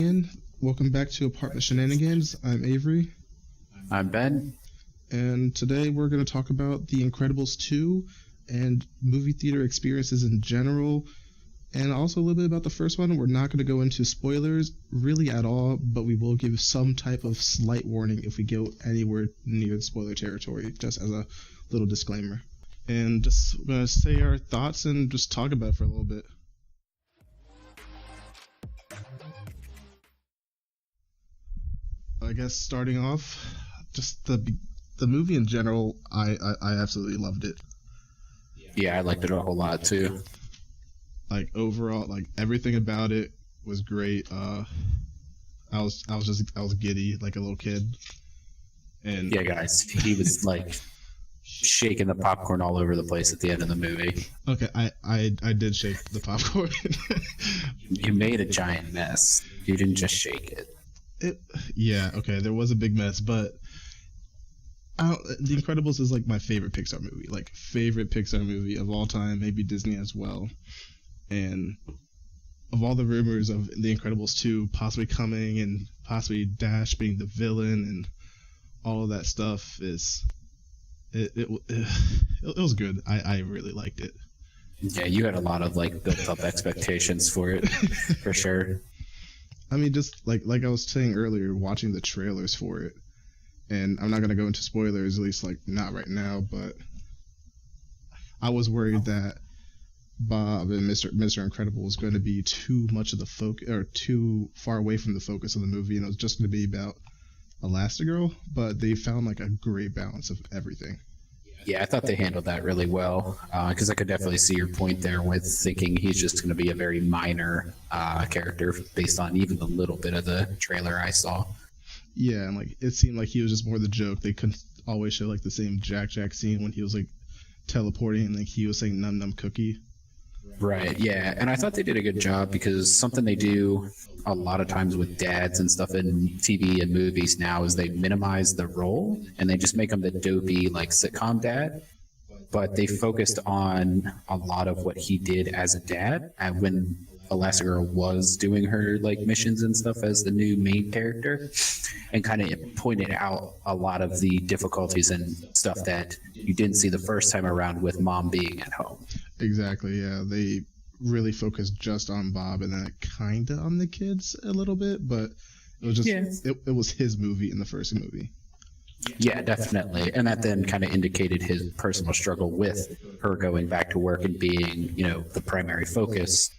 Again, welcome back to Apartment Shenanigans. I'm Avery, I'm Ben. and today we're going to talk about The Incredibles 2 and movie theater experiences in general, and also a little bit about the first one. We're not going to go into spoilers really at all, but we will give some type of slight warning if we go anywhere near the spoiler territory, just as a little disclaimer. And just going to say our thoughts and just talk about it for a little bit. I guess starting off, just the movie in general, I absolutely loved it. Yeah, I liked it a whole lot too. Like overall, like everything about it was great. I was giddy like a little kid, and Yeah, guys, he was like shaking the popcorn all over the place at the end of the movie. okay, I did shake the popcorn. You made a giant mess. You didn't just shake it. Yeah, okay, there was a big mess, but The Incredibles is like my favorite Pixar movie, like favorite Pixar movie of all time, maybe Disney as well. And of all the rumors of The Incredibles 2 possibly coming and possibly Dash being the villain and all of that stuff it was good. I really liked it. Yeah, you had a lot of like built up expectations for it, for sure. I mean, just like I was saying earlier, watching the trailers for it, and I'm not gonna go into spoilers, at least like not right now, but I was worried that Bob and Mr. Incredible was going to be too much of the focus or too far away from the focus of the movie, and it was just going to be about Elastigirl. But they found like a great balance of everything. Yeah, I thought they handled that really well because I could definitely see your point there with thinking he's just going to be a very minor character based on even the little bit of the trailer I saw. Yeah, and like it seemed like he was just more the joke. They couldn't always show like the same Jack scene when he was like teleporting and like he was saying num num cookie. Right, yeah. And I thought they did a good job because something they do a lot of times with dads and stuff in TV and movies now is they minimize the role and they just make him the dopey, like, sitcom dad. But they focused on a lot of what he did as a dad and when Elastigirl was doing her like missions and stuff as the new main character and kind of pointed out a lot of the difficulties and stuff that you didn't see the first time around with mom being at home. Exactly. Yeah, they really focused just on Bob and then kind of on the kids a little bit, but it was just it was his movie in the first movie. Yeah, definitely. And that then kind of indicated his personal struggle with her going back to work and being, you know, the primary focus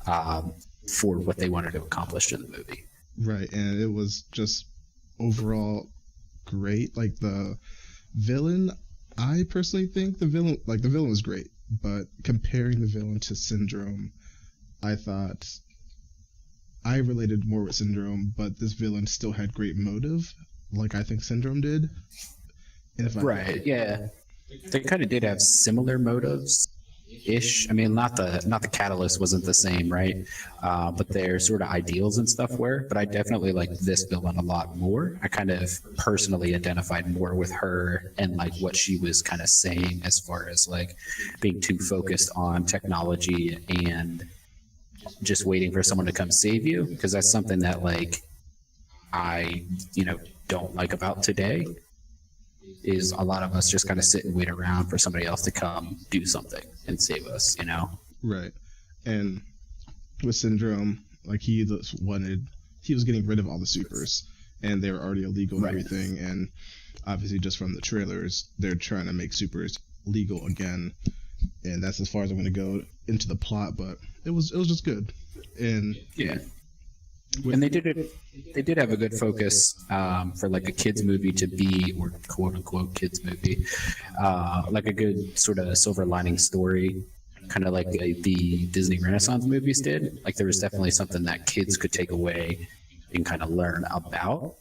for what they wanted to accomplish in the movie. Right, and it was just overall great. Like the villain, I personally think the villain was great, but comparing the villain to Syndrome, I thought I related more with Syndrome, but this villain still had great motive, like I think Syndrome did. And Right, yeah. They kind of did have similar motives ish. I mean, not the catalyst wasn't the same, right? But their sort of ideals and stuff were. But I definitely like this villain a lot more. I kind of personally identified more with her and like what she was kind of saying as far as like being too focused on technology and just waiting for someone to come save you, because that's something that like I don't like about today. Is a lot of us just kind of sit and wait around for somebody else to come do something and save us, you know? Right. And with Syndrome, like he was getting rid of all the supers, and they were already illegal and everything. And obviously, just from the trailers, they're trying to make supers legal again, and that's as far as I'm going to go into the plot. But it was just good, and yeah. And they did have a good focus for like a kids movie to be, or quote unquote kids movie, like a good sort of silver lining story, kind of like the Disney Renaissance movies did. Like there was definitely something that kids could take away and kind of learn about,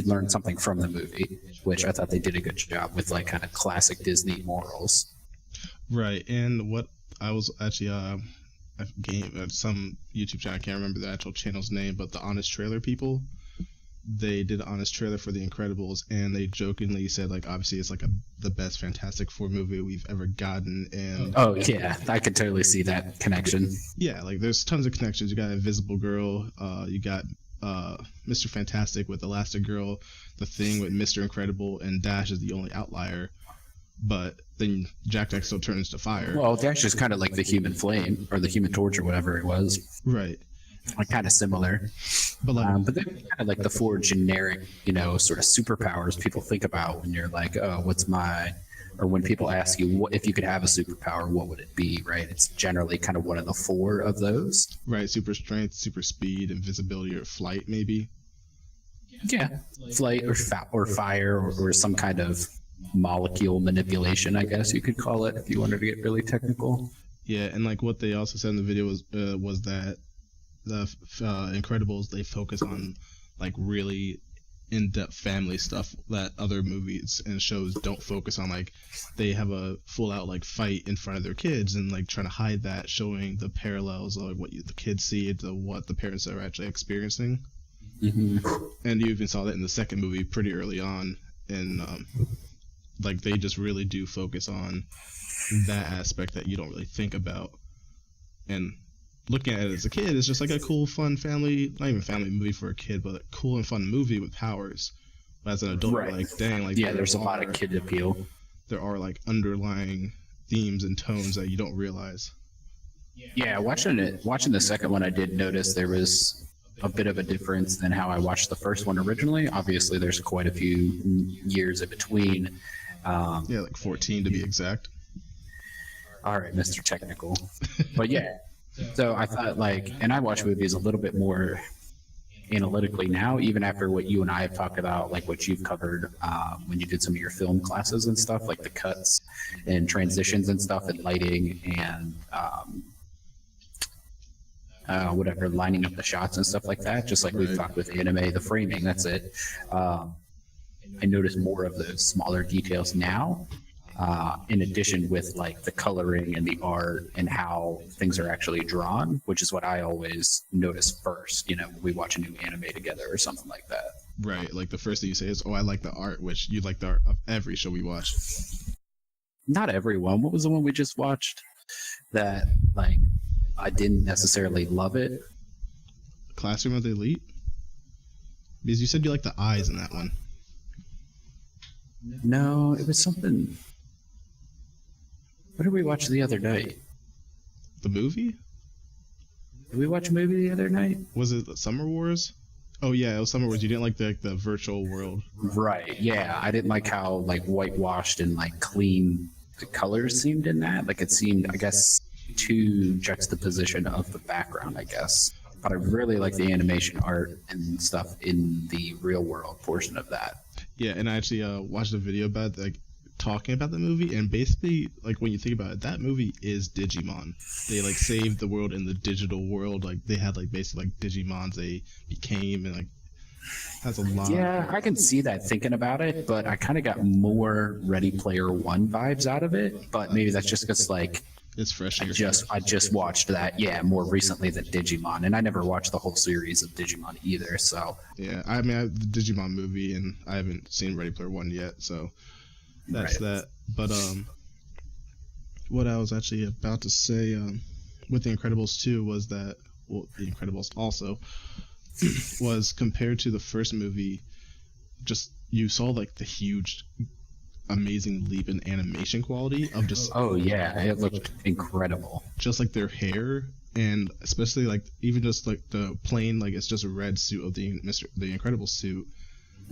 learn something from the movie, which I thought they did a good job with, like kind of classic Disney morals. Right. And what I was actually some YouTube channel, I can't remember the actual channel's name, but the Honest Trailer people, they did an honest trailer for The Incredibles, and they jokingly said like obviously it's like the best Fantastic Four movie we've ever gotten. And oh yeah, I could totally see that connection. Yeah, like there's tons of connections. You got Invisible Girl, you got Mr. Fantastic with Elastigirl, the Thing with Mr. Incredible, and Dash is the only outlier. But then Jack Jack still turns to fire. Well, Dash is kind of like the Human Flame or the Human Torch or whatever it was. Right. Like kind of similar. But they're kind of like the four generic, sort of superpowers people think about when you're like, oh, or when people ask you what if you could have a superpower, what would it be, right? It's generally kind of one of the four of those. Right, super strength, super speed, invisibility, or flight, maybe. Yeah, flight or fire or some kind of molecule manipulation, I guess you could call it if you wanted to get really technical. Yeah, and like what they also said in the video was that the Incredibles, they focus on like really in-depth family stuff that other movies and shows don't focus on. Like they have a full-out like fight in front of their kids and like trying to hide that, showing the parallels of what the kids see to what the parents are actually experiencing. Mm-hmm. And you even saw that in the second movie pretty early on, and like they just really do focus on that aspect that you don't really think about. And looking at it as a kid, it's just like a cool, fun family, not even family movie for a kid, but a cool and fun movie with powers. But as an adult, right. You're like, dang, like there's a lot of kid appeal. There are like underlying themes and tones that you don't realize. Yeah, watching the second one, I did notice there was a bit of a difference than how I watched the first one originally. Obviously, there's quite a few years in between. Yeah, like 14 to be exact. All right, Mr. Technical. But yeah, so I thought and I watch movies a little bit more analytically now, even after what you and I have talked about, like what you've covered when you did some of your film classes and stuff, like the cuts and transitions and stuff and lighting and whatever, lining up the shots and stuff like that, just like we've talked with anime, the framing, that's it. I notice more of those smaller details now, in addition with like the coloring and the art and how things are actually drawn, which is what I always notice first, when we watch a new anime together or something like that. Right, like the first thing you say is, oh, I like the art, which you like the art of every show we watch. Not everyone. What was the one we just watched that like I didn't necessarily love it? Classroom of the Elite? Because you said you like the eyes in that one. No, it was something. What did we watch the other night? The movie? Did we watch a movie the other night? Was it Summer Wars? Oh yeah, it was Summer Wars. You didn't like the virtual world. Right. Yeah, I didn't like how like whitewashed and like clean the colors seemed in that. Like it seemed, I guess, too juxtaposition of the background, I guess. But I really like the animation art and stuff in the real world portion of that. Yeah, and I actually watched a video about like talking about the movie, and basically like when you think about it, that movie is Digimon. They like saved the world in the digital world. Like they had like basically like Digimons they became, and like has a lot. Yeah, I can see that thinking about it, but I kind of got more Ready Player One vibes out of it. But maybe that's just because like it's fresh. I just watched that, more recently than Digimon, and I never watched the whole series of Digimon either. So yeah, I mean, I have the Digimon movie, and I haven't seen Ready Player One yet, so that's right. That. But what I was actually about to say with The Incredibles 2 was that, well, The Incredibles also was compared to the first movie, just you saw like the huge amazing leap in animation quality of just it looked incredible, just like their hair, and especially like even just like the plain, like it's just a red suit of the Incredible suit.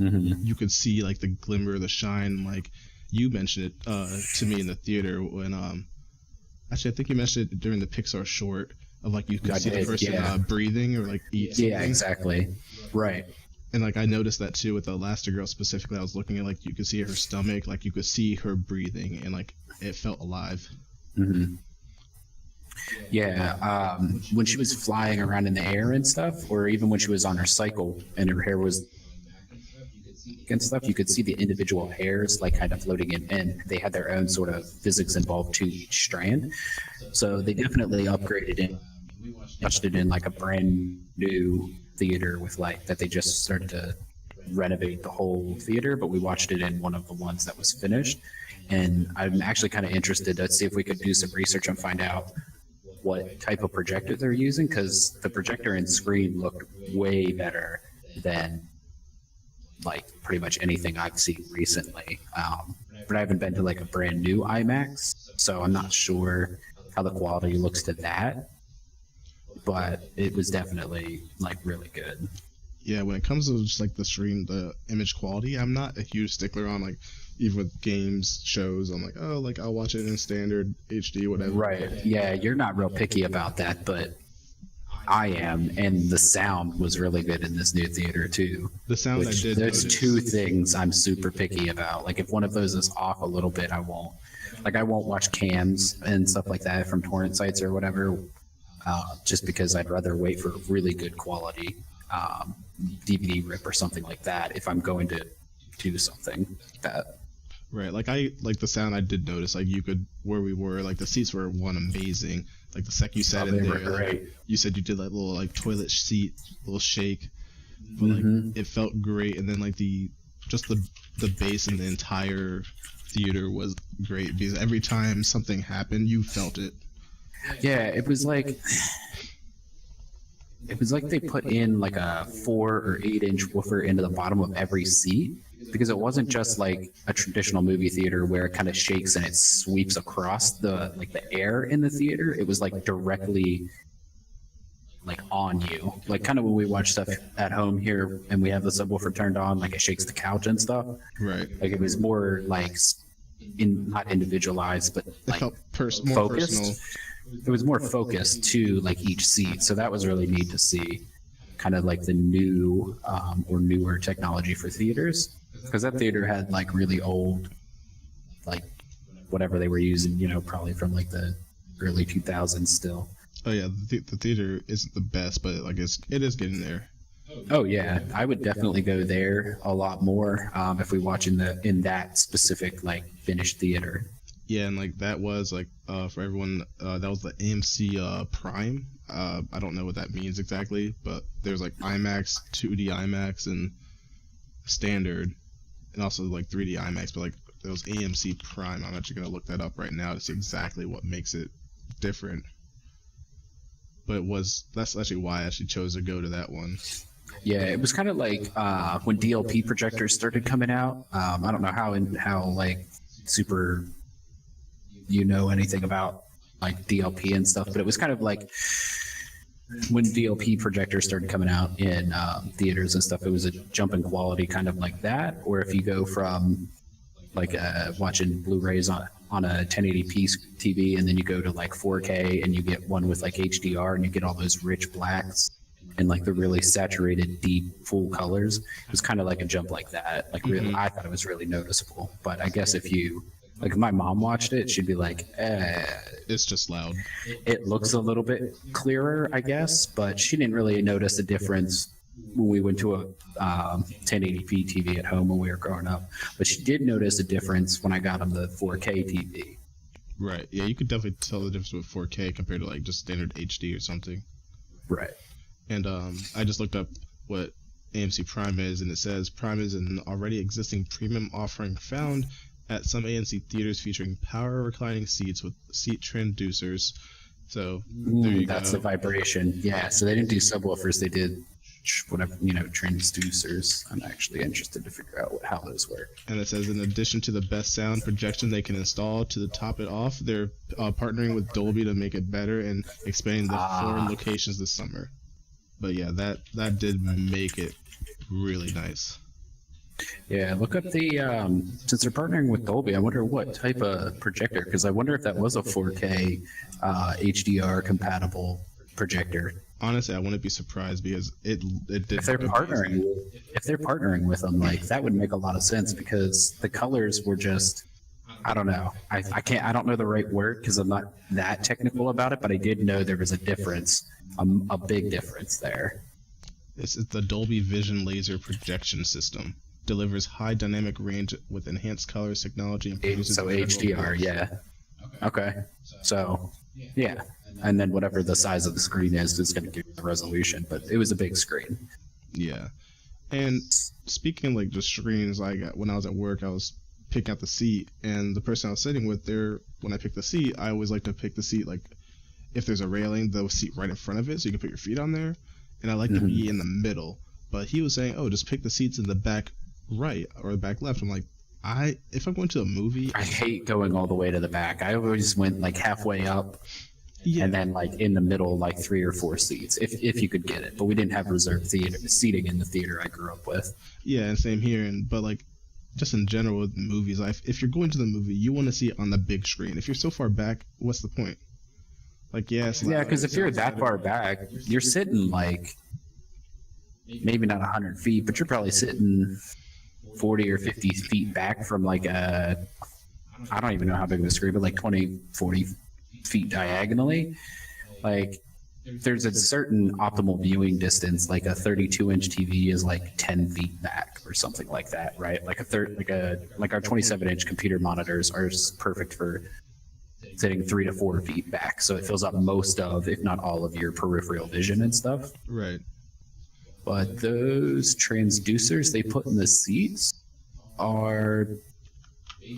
Mm-hmm. You could see like the glimmer, the shine, like you mentioned it to me in the theater when actually I think you mentioned it during the Pixar short of like you could see the person breathing or like eat something. Yeah, exactly, right. And like I noticed that too with the Elastigirl specifically. I was looking at like you could see her stomach, like you could see her breathing, and like it felt alive. Mm-hmm. Yeah, when she was flying around in the air and stuff, or even when she was on her cycle and her hair was and stuff, you could see the individual hairs like kind of floating in, and they had their own sort of physics involved to each strand. So they definitely upgraded it. Watched it in like a brand new theater with like that they just started to renovate the whole theater, but we watched it in one of the ones that was finished, and I'm actually kind of interested to see if we could do some research and find out what type of projector they're using, because the projector and screen looked way better than like pretty much anything I've seen recently. But I haven't been to like a brand new IMAX, so I'm not sure how the quality looks to that. But it was definitely like really good. Yeah, when it comes to just like the image quality, I'm not a huge stickler on like, even with games, shows, I'm like, oh, like I'll watch it in standard HD, whatever. Right. Yeah, you're not real picky about that, but I am, and the sound was really good in this new theater too. The sound I did There's notice. two things I'm super picky about. Like if one of those is off a little bit, I won't. Like I won't watch cams and stuff like that from torrent sites or whatever, just because I'd rather wait for really good quality DVD rip or something like that if I'm going to do something like that. Right, like the sound I did notice, like you could, where we were, like the seats were amazing. Like the sec you sat in there, like, you said you did that little like toilet seat, little shake, but like it felt great. And then like the bass in the entire theater was great, because every time something happened, you felt it. Yeah, it was like they put in like a 4 or 8 inch woofer into the bottom of every seat, because it wasn't just like a traditional movie theater where it kind of shakes and it sweeps across the air in the theater. It was like directly like on you, like kind of when we watch stuff at home here and we have the subwoofer turned on, like it shakes the couch and stuff. Right. Like it was more like not individualized, but like felt more focused. Personal. It was more focused to like each seat, so that was really neat to see, kind of like the new or newer technology for theaters, because that theater had like really old, like whatever they were using, you know, probably from like the early 2000s still. Oh yeah, the theater isn't the best, but like it is getting there. Oh yeah, I would definitely go there a lot more if we watch in that specific like finished theater. Yeah, and like that was like for everyone, that was the AMC Prime. I don't know what that means exactly, but there's like IMAX, 2D IMAX, and standard, and also like 3D IMAX. But like there was AMC Prime. I'm actually gonna look that up right now to see exactly what makes it different. But that's actually why I actually chose to go to that one. Yeah, it was kind of like when DLP projectors started coming out. I don't know how like super anything about like DLP and stuff, but it was kind of like when DLP projectors started coming out in theaters and stuff. It was a jump in quality, kind of like that. Or if you go from like watching Blu-rays on a 1080p TV, and then you go to like 4K and you get one with like HDR, and you get all those rich blacks and like the really saturated, deep, full colors. It was kind of like a jump like that. Like really, I thought it was really noticeable. But I guess if my mom watched it, she'd be like, it's just loud. It looks a little bit clearer, I guess, but she didn't really notice a difference when we went to a 1080p TV at home when we were growing up. But she did notice a difference when I got on the 4K TV. Right. Yeah, you could definitely tell the difference with 4K compared to like just standard HD or something. Right. And I just looked up what AMC Prime is, and it says Prime is an already existing premium offering found at some AMC theaters, featuring power reclining seats with seat transducers. So there you that's go. the vibration. Yeah. So they didn't do subwoofers; they did whatever, transducers. I'm actually interested to figure out how those work. And it says, in addition to the best sound projection they can install to top it off, they're partnering with Dolby to make it better and expanding the foreign locations this summer. But yeah, that did make it really nice. Yeah, look up the since they're partnering with Dolby, I wonder what type of projector, because I wonder if that was a 4K HDR compatible projector. Honestly, I wouldn't be surprised, because it did. If they're partnering with them, like that would make a lot of sense, because the colors were just, I don't know. I don't know the right word because I'm not that technical about it, but I did know there was a difference, a big difference there. It's the Dolby Vision laser projection system. Delivers high dynamic range with enhanced colors technology and produces HDR, yeah. Okay. So, yeah. And then whatever the size of the screen is going to give you the resolution, but it was a big screen. Yeah. And speaking like the screens, like when I was at work, I was picking out the seat, and the person I was sitting with there, when I picked the seat, I always like to pick the seat like if there's a railing, the seat right in front of it, so you can put your feet on there. And I like to be in the middle. But he was saying, oh, just pick the seats in the back right or the back left. I'm like, if I'm going to a movie, I hate going all the way to the back. I always went like halfway up, and then like in the middle, like 3 or 4 seats, if you could get it. But we didn't have reserved seating in the theater I grew up with. Yeah, and same here. But like, just in general with movies, if you're going to the movie, you want to see it on the big screen. If you're so far back, what's the point? Like, yeah, because if you're that far back, you're sitting like maybe not 100 feet, but you're probably sitting 40 or 50 feet back from like I don't even know how big the screen, but like 20, 40 feet diagonally. Like, there's a certain optimal viewing distance. Like a 32-inch TV is like 10 feet back or something like that, right? Like our 27-inch computer monitors are perfect for sitting 3 to 4 feet back, so it fills up most of, if not all of, your peripheral vision and stuff. Right. But those transducers they put in the seats are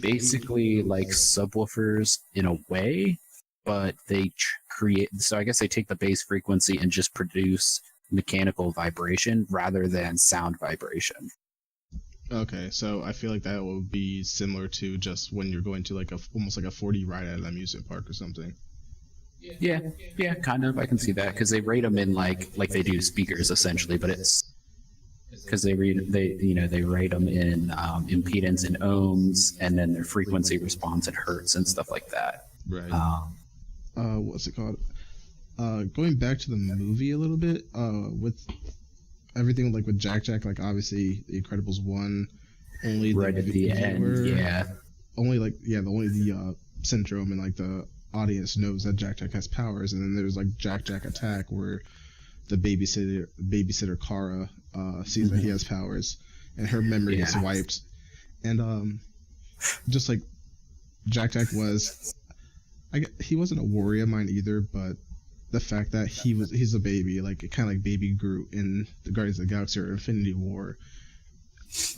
basically like subwoofers in a way, but they create. So I guess they take the bass frequency and just produce mechanical vibration rather than sound vibration. Okay, so I feel like that will be similar to just when you're going to like almost like a 4D ride at an amusement park or something. Yeah, kind of. I can see that because they rate them in like they do speakers essentially, but it's because they rate them in impedance in ohms, and then their frequency response in hertz and stuff like that. Right. What's it called? Going back to the movie a little bit, with everything like with Jack, like obviously The Incredibles 1, only right at the end, only the syndrome and like the audience knows that Jack has powers, and then there's like Jack Attack where the babysitter Kara sees that he has powers and her memory gets wiped, and just like Jack was, he wasn't a worry of mine either, but the fact that he's a baby, like kind of like Baby Groot in the Guardians of the Galaxy or Infinity War,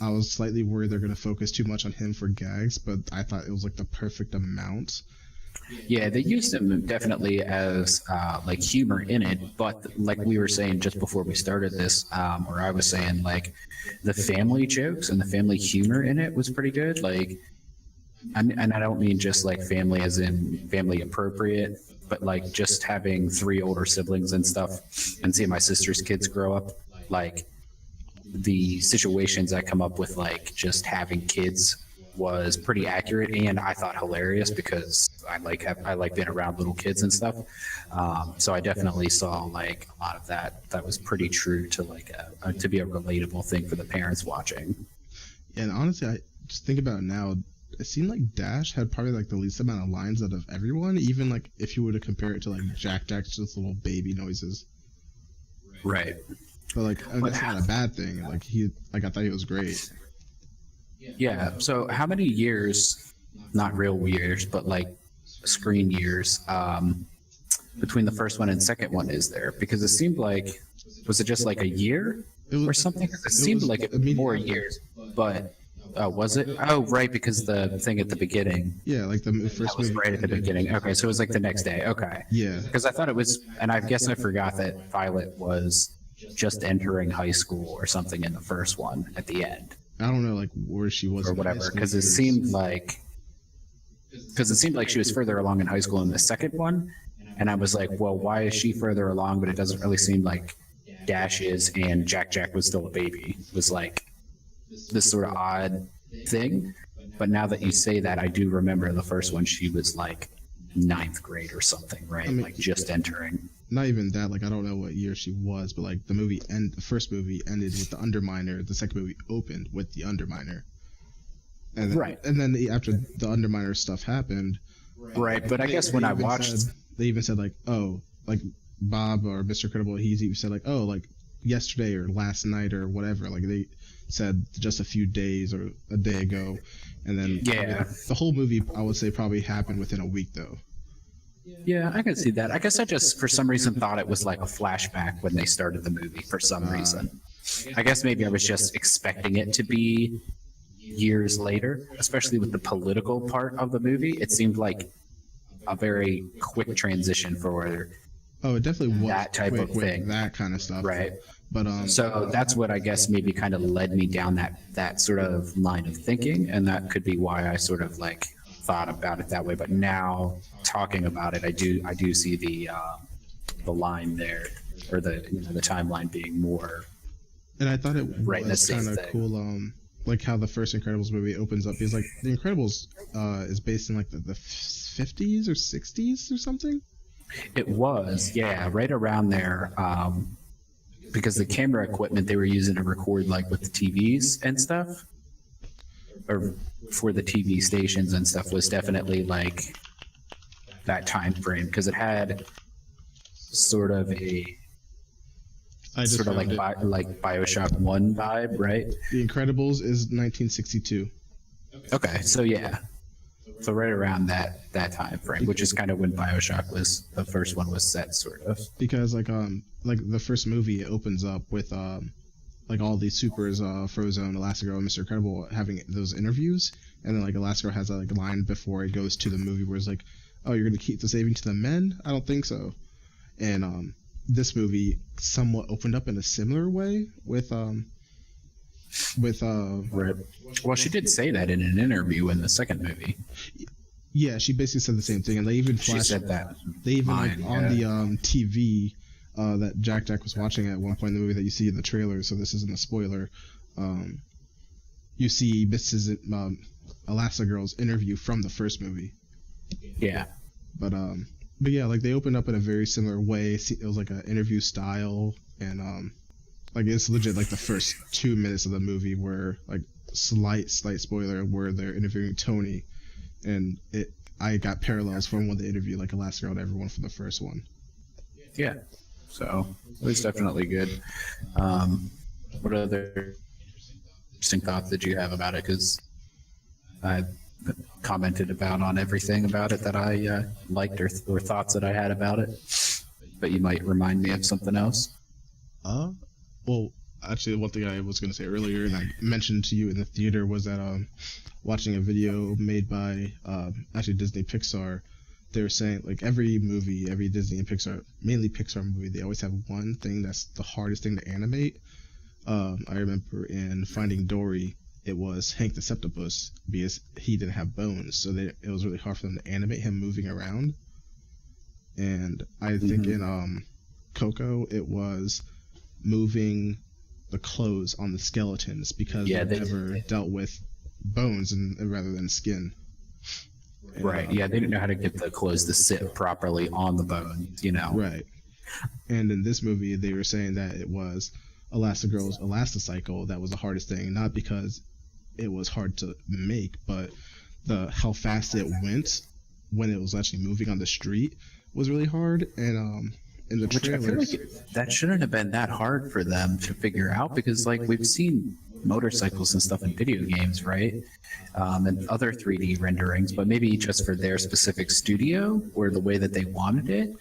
I was slightly worried they're going to focus too much on him for gags, but I thought it was like the perfect amount. Yeah, they used him definitely as like humor in it, but like we were saying just before we started this, or I was saying, like the family jokes and the family humor in it was pretty good. Like, and I don't mean just like family as in family appropriate, but like just having 3 older siblings and stuff, and seeing my sister's kids grow up, like the situations I come up with, like just having kids, was pretty accurate, and I thought hilarious because I like being around little kids and stuff. So I definitely saw like a lot of that. That was pretty true to like to be a relatable thing for the parents watching. And honestly, I just think about it now. It seemed like Dash had probably like the least amount of lines out of everyone, even like if you were to compare it to like Jack's just little baby noises. Right. But like that's not a bad thing. Like I thought he was great. Yeah. So how many years, not real years, but like screen years, between the first one and second one is there? Because it seemed like, was it just like a year or something? It seemed like it was more years, but was it? Oh, right, because the thing at the beginning. Yeah, like the first was right at the beginning. Okay, so it was like the next day. Okay. Yeah. Because I thought it was, and I guess I forgot that Violet was just entering high school or something in the first one at the end. I don't know, like where she was or whatever, because it seemed like she was further along in high school in the second one, and I was like, well, why is she further along? But it doesn't really seem like Dash is, and Jack was still a baby. It was like this sort of odd thing. But now that you say that, I do remember the first one. She was like 9th grade or something, right? I mean, like just entering. Not even that, like I don't know what year she was, but like the first movie ended with the Underminer, the second movie opened with the Underminer. And then, right. And then after the Underminer stuff happened. Right, but I guess when I watched, they even said like, oh, like Bob or Mr. Incredible, he's even said like, oh, like yesterday or last night or whatever. Like they said just a few days or a day ago, and then the whole movie I would say probably happened within a week though. Yeah, I can see that. I guess I just, for some reason, thought it was like a flashback when they started the movie for some reason. I guess maybe I was just expecting it to be years later, especially with the political part of the movie. It seemed like a very quick transition for Oh, it definitely was that type quick of with thing. that kind of stuff. Right. But So that's what I guess maybe kind of led me down that sort of line of thinking, and that could be why I sort of like thought about it that way. But now talking about it, I do see the line there, or the the timeline being more. and I thought it Right, was that's the kind of thing. cool. Like how the first Incredibles movie opens up. Because like the Incredibles is based in like the 50s or 60s or something. It was, yeah, right around there. Because the camera equipment they were using to record like with the TVs and stuff, or for the TV stations and stuff, was definitely like that time frame, because it had sort of a I just sort of like found it. like BioShock 1 vibe, right? The Incredibles is 1962. Okay, so yeah, so right around that time frame, which is kind of when BioShock was the first one was set, sort of. Because like the first movie it opens up with like all these supers, Frozone, Elastigirl, and Mr. Incredible having those interviews, and then like Elastigirl has a like line before it goes to the movie where it's like, oh, you're gonna keep the saving to the men? I don't think so. And this movie somewhat opened up in a similar way with Right. Well, she did say that in an interview in the second movie. yeah, she basically said the same thing, and they even She flashed said that. they even Mine, like on yeah. the TV that Jack was watching at one point in the movie that you see in the trailer, so this isn't a spoiler. You see Mrs. Elastigirl's interview from the first movie, Yeah. but yeah, like they opened up in a very similar way. It was like an interview style, and like it's legit like the first 2 minutes of the movie where like slight spoiler where they're interviewing Tony, and I got parallels from when they interviewed like Elastigirl and everyone from the first one. Yeah. So it was definitely good. What other interesting thoughts did you have about it? Because I commented about on everything about it that I liked or thoughts that I had about it. But you might remind me of something else. Well, actually, one thing I was going to say earlier, and I mentioned to you in the theater, was that watching a video made by actually Disney Pixar, they were saying like every movie, every Disney and Pixar, mainly Pixar movie, they always have one thing that's the hardest thing to animate. I remember in Finding Dory, it was Hank the Septopus because he didn't have bones, so it was really hard for them to animate him moving around. And I think in Coco, it was moving the clothes on the skeletons because they never dealt with bones rather than skin. Right. Yeah, they didn't know how to get the clothes to sit properly on the bone, Right. And in this movie, they were saying that it was Elastigirl's Elasticycle that was the hardest thing, not because it was hard to make, but how fast it went when it was actually moving on the street was really hard. And in the Which I feel trailers, like that shouldn't have been that hard for them to figure out, because like we've seen motorcycles and stuff in video games, right? And other 3D renderings, but maybe just for their specific studio or the way that they wanted it.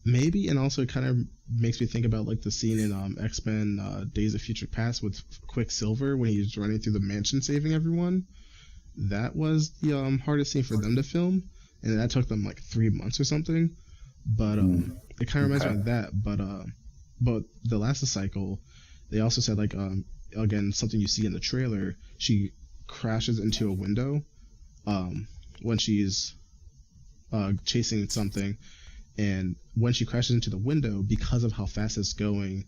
maybe, and also it kind of makes me think about like the scene in X-Men Days of Future Past with Quicksilver when he's running through the mansion saving everyone. That was the hardest scene for them to film, and that took them like 3 months or something. But it kind of reminds me of that. But the last cycle, they also said like again, something you see in the trailer, she crashes into a window when she's chasing something, and when she crashes into the window, because of how fast it's going,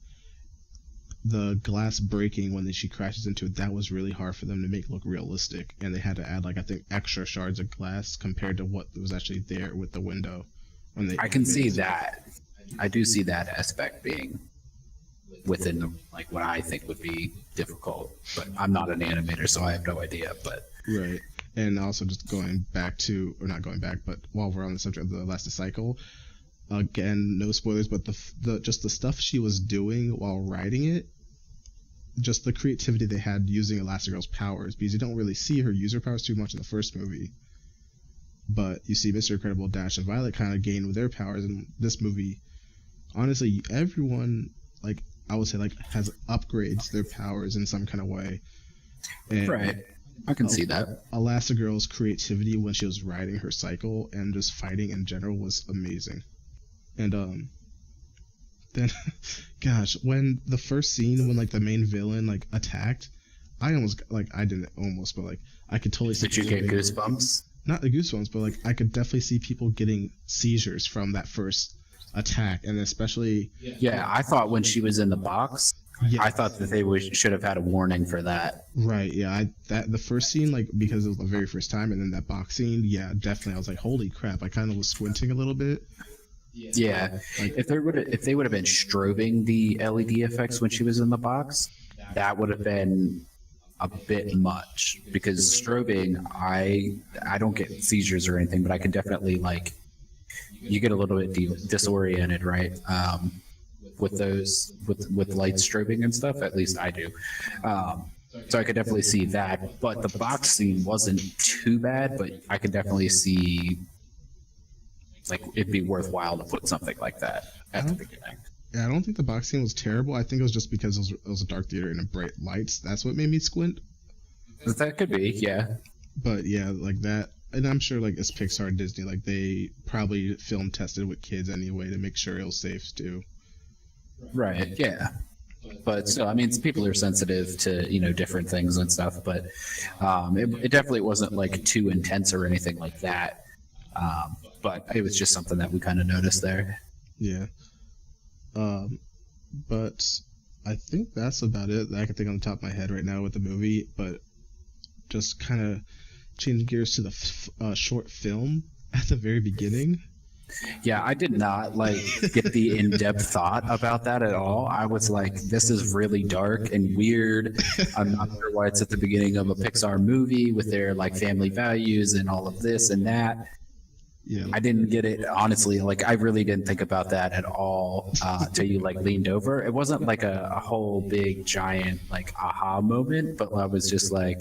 the glass breaking when she crashes into it, that was really hard for them to make look realistic, and they had to add like I think extra shards of glass compared to what was actually there with the window. I can see that. I do see that aspect being within the, like what I think would be difficult, but I'm not an animator, so I have no idea. But right, and also just going back to, or not going back, but while we're on the subject of the Elastic Cycle, again, no spoilers, but the just the stuff she was doing while riding it, just the creativity they had using Elastigirl's powers, because you don't really see her use her powers too much in the first movie. But you see Mr. Incredible, Dash, and Violet kind of gain with their powers in this movie. Honestly, everyone, like, I would say, like, has upgrades their powers in some kind of way. And right. I can see that. Elastigirl's creativity when she was riding her cycle and just fighting in general was amazing. And then gosh, when the first scene when like the main villain like attacked, I almost like I didn't almost, but like I could totally see. Did you get goosebumps? Not the goosebumps, but like I could definitely see people getting seizures from that first attack, and especially. Yeah, I thought when she was in the box, yeah. I thought that they should have had a warning for that. Right. Yeah. That the first scene, like because it was the very first time, and then that box scene, yeah, definitely. I was like, holy crap! I kind of was squinting a little bit. Yeah. Like, if they would have been strobing the LED effects when she was in the box, that would have been a bit much, because strobing, I don't get seizures or anything, but I can definitely like, you get a little bit disoriented, right? With those with light strobing and stuff, at least I do. So I could definitely see that, but the box scene wasn't too bad, but I could definitely see like it'd be worthwhile to put something like that at the beginning. Yeah, I don't think the box scene was terrible. I think it was just because it was a dark theater and bright lights. That's what made me squint. That could be, yeah. But yeah, like that, and I'm sure like it's Pixar and Disney, like they probably film tested with kids anyway to make sure it was safe too. Right. Yeah. But still, I mean, people are sensitive to, you know, different things and stuff, but it definitely wasn't like too intense or anything like that. But it was just something that we kind of noticed there. Yeah. But I think that's about it that I can think on the top of my head right now with the movie. But just kind of changing gears to the short film at the very beginning. Yeah, I did not like get the in-depth thought about that at all. I was like, this is really dark and weird. I'm not sure why it's at the beginning of a Pixar movie with their like family values and all of this and that. Yeah. I didn't get it, honestly. Like, I really didn't think about that at all till you like leaned over. It wasn't like a whole big giant like aha moment, but I was just like,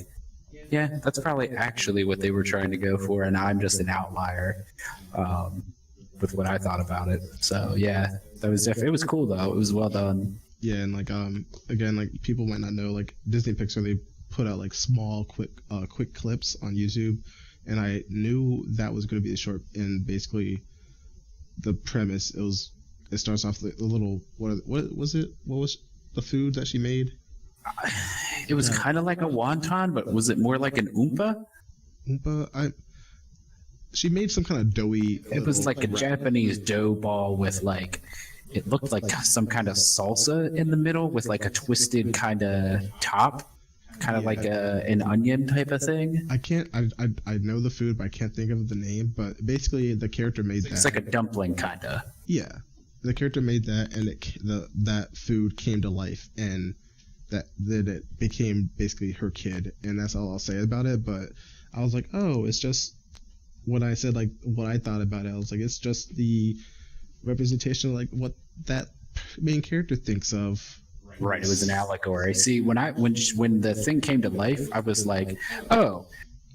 yeah, that's probably actually what they were trying to go for, and I'm just an outlier with what I thought about it. So yeah, that was it was cool though. It was well done. Yeah, and like again, like people might not know, like Disney Pixar, they put out like small quick clips on YouTube, and I knew that was going to be the short. And basically, the premise it starts off the little what was it? What was the food that she made? It was kind of like a wonton, but was it more like an oompa? She made some kind of doughy. It was like a Japanese dough ball with like, it looked like some kind of salsa in the middle with like a twisted kind of top, kind of like an onion type of thing. I know the food, but I can't think of the name. But basically, the character made that. It's like a dumpling kind of. Yeah, the character made that, and that food came to life, and that it became basically her kid, and that's all I'll say about it. But I was like, oh, it's just. When I said like what I thought about it, I was like, it's just the representation of like what that main character thinks of. Right, it was an allegory. See, when the thing came to life, I was like, oh,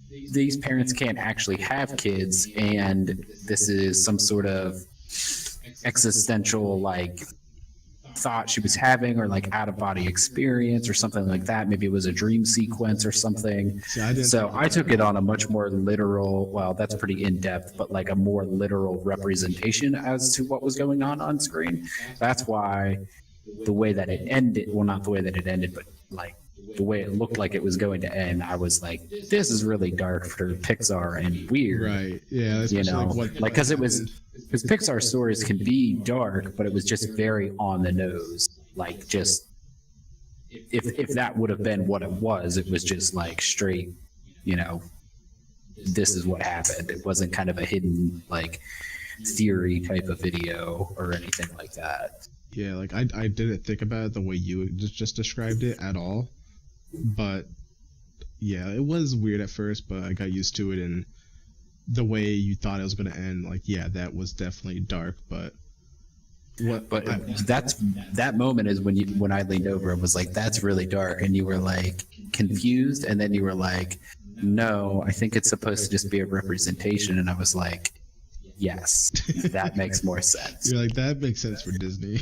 these parents can't actually have kids, and this is some sort of existential like thought she was having, or like out of body experience or something like that. Maybe it was a dream sequence or something. So I took it on a much more literal, well, that's pretty in-depth, but like a more literal representation as to what was going on screen. That's why the way that it ended, well, not the way that it ended, but like the way it looked like it was going to end, I was like, this is really dark for Pixar and weird. Right. Yeah. You know, like, because Pixar stories can be dark, but it was just very on the nose. Like, just if that would have been what it was just like straight, you know, this is what happened. It wasn't kind of a hidden like theory type of video or anything like that. Yeah, like I didn't think about it the way you just described it at all. But yeah, it was weird at first, but I got used to it, and the way you thought it was going to end, like, yeah, that was definitely dark. But that moment is when I leaned over and was like, that's really dark, and you were like confused, and then you were like, no, I think it's supposed to just be a representation, and I was like, yes, that makes more sense. You're like, that makes sense for Disney.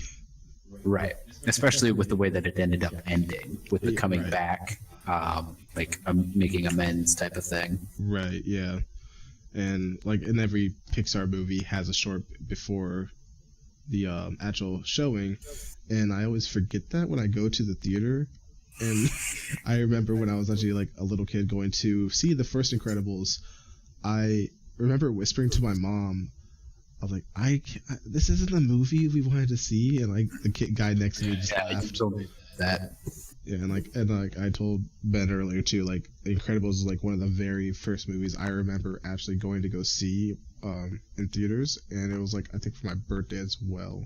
Right. Especially with the way that it ended up ending, with the coming back like making amends type of thing. Right, yeah. And like in every Pixar movie has a short before the actual showing, and I always forget that when I go to the theater. And I remember when I was actually like a little kid going to see the first Incredibles, I remember whispering to my mom, I was like, this isn't the movie we wanted to see, and like the guy next to me just laughed. You told me that. Yeah, and I told Ben earlier too, like Incredibles is like one of the very first movies I remember actually going to go see in theaters, and it was like I think for my birthday as well.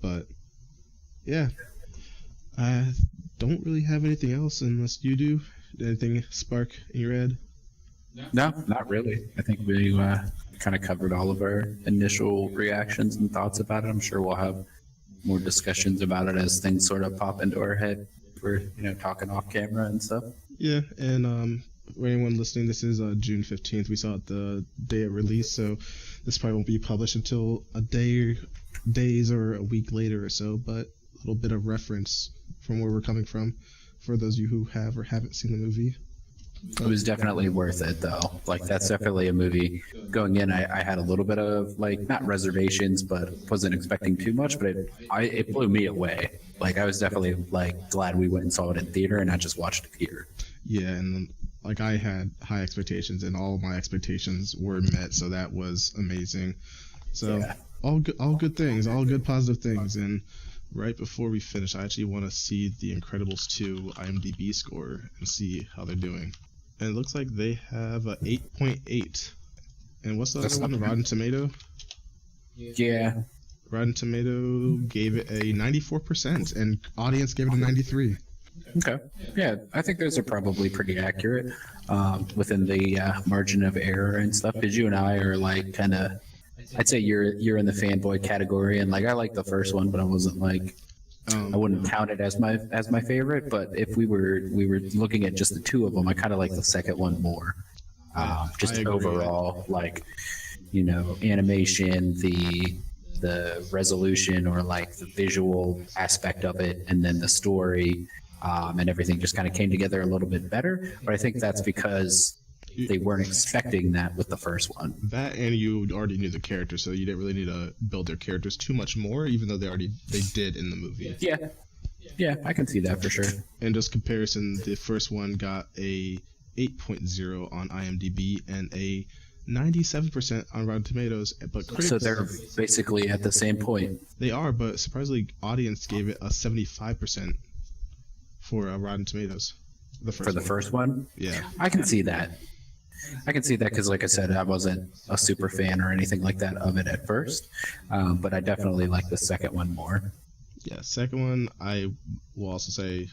But yeah, I don't really have anything else unless you do. Anything spark in your head? No, not really. I think we kind of covered all of our initial reactions and thoughts about it. I'm sure we'll have more discussions about it as things sort of pop into our head. We're talking off camera and stuff. Yeah, and for anyone listening, this is June 15th. We saw it the day it released, so this probably won't be published until days or a week later or so, but a little bit of reference from where we're coming from for those of you who have or haven't seen the movie. It was definitely worth it, though. Like, that's definitely a movie. Going in, I had a little bit of, like, not reservations, but wasn't expecting too much, but it blew me away. Like, I was definitely, like, glad we went and saw it in theater and not just watched it here. Yeah, and, like, I had high expectations, and all of my expectations were met, so that was amazing. So, yeah. all good things, all good positive things, and right before we finish, I actually want to see the Incredibles 2 IMDb score and see how they're doing. And it looks like they have a 8.8. And what's the other one? Rotten Tomato? Yeah. Rotten Tomato gave it a 94%, and audience gave it a 93. Okay. Yeah, I think those are probably pretty accurate within the margin of error and stuff. Because you and I are like kind of, I'd say you're in the fanboy category, and like I like the first one, but I wasn't like. I wouldn't count it as my favorite, but if we were looking at just the two of them, I kind of like the second one more. Just overall, like animation, the resolution, or like the visual aspect of it, and then the story, and everything just kind of came together a little bit better. But I think that's because they weren't expecting that with the first one. That, and you already knew the characters, so you didn't really need to build their characters too much more, even though they did in the movie. Yeah, I can see that for sure. And just comparison, the first one got a 8.0 on IMDb and a 97% on Rotten Tomatoes, but critics... So they're basically at the same point. They are, but surprisingly, audience gave it a 75% for Rotten Tomatoes. For the first one? Yeah. I can see that. Because, like I said, I wasn't a super fan or anything like that of it at first, but I definitely like the second one more. Yeah, second one I will also say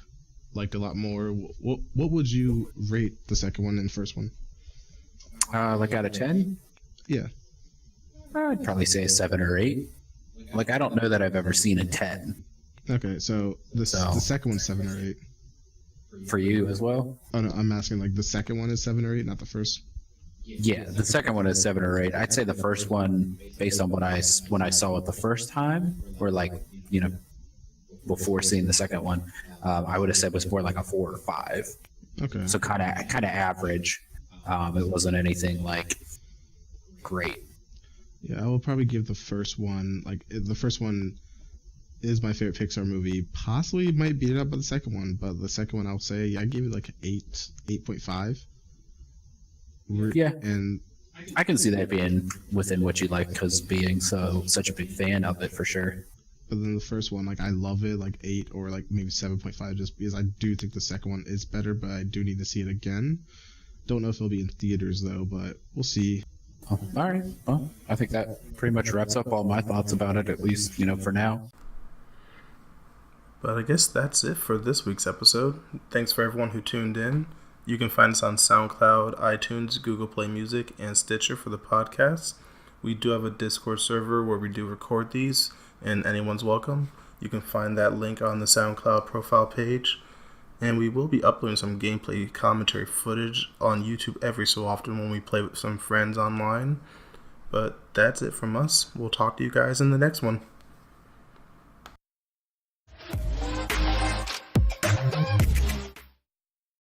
liked a lot more. What would you rate the second one and first one? Like out of 10? Yeah. I'd probably say a 7 or 8. Like, I don't know that I've ever seen a 10. Okay, so the second one's 7 or 8. For you as well? Oh no, I'm asking like the second one is 7 or 8, not the first. Yeah, the second one is 7 or 8. I'd say the first one, based on when I saw it the first time, or like before seeing the second one, I would have said was more like a 4 or 5. Okay. So kind of average. It wasn't anything like great. Yeah, I will probably give the first one the first one is my favorite Pixar movie. Possibly might beat it up by the second one, but the second one I'll say I gave it like an 8.5. Yeah, and I can see that being within what you like because being such a big fan of it for sure. But then the first one, like I love it, like 8 or like maybe 7.5, just because I do think the second one is better, but I do need to see it again. Don't know if it'll be in theaters though, but we'll see. Oh, all right. Well, I think that pretty much wraps up all my thoughts about it, at least for now. But I guess that's it for this week's episode. Thanks for everyone who tuned in. You can find us on SoundCloud, iTunes, Google Play Music, and Stitcher for the podcast. We do have a Discord server where we do record these, and anyone's welcome. You can find that link on the SoundCloud profile page. And we will be uploading some gameplay commentary footage on YouTube every so often when we play with some friends online. But that's it from us. We'll talk to you guys in the next one.